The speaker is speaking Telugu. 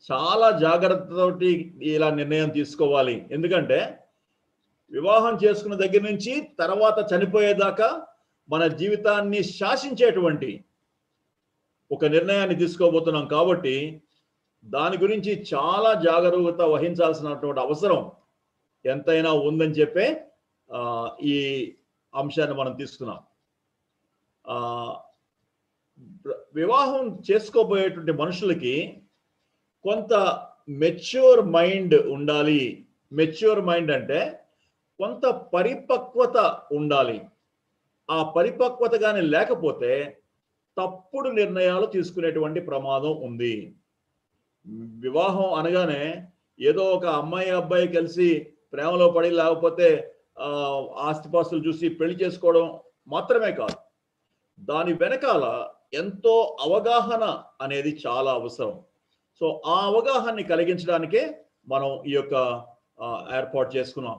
చాలా జాగ్రత్తతోటి ఇలా నిర్ణయం తీసుకోవాలి. ఎందుకంటే వివాహం చేసుకున్న దగ్గర నుంచి తర్వాత చనిపోయేదాకా మన జీవితాన్ని శాసించేటువంటి ఒక నిర్ణయాన్ని తీసుకోబోతున్నాం కాబట్టి దాని గురించి చాలా జాగరూకత వహించాల్సినటువంటి అవసరం ఎంతైనా ఉందని చెప్పే ఈ అంశాన్ని మనం తీసుకున్నాం. వివాహం చేసుకోబోయేటువంటి మనుషులకి కొంత మెచ్యూర్ మైండ్ ఉండాలి. మెచ్యూర్ మైండ్ అంటే కొంత పరిపక్వత ఉండాలి. ఆ పరిపక్వత కానీ లేకపోతే తప్పుడు నిర్ణయాలు తీసుకునేటువంటి ప్రమాదం ఉంది. వివాహం అనగానే ఏదో ఒక అమ్మాయి అబ్బాయి కలిసి ప్రేమలో పడి లేకపోతే ఆస్తిపాస్తులు చూసి పెళ్లి చేసుకోవడం మాత్రమే కాదు. దాని వెనకాల ఎంతో అవగాహన అనేది చాలా అవసరం. సో ఆ అవగాహనని కలిగించడానికే మనం ఈ యొక్క ఏర్పాటు చేసుకున్నాం.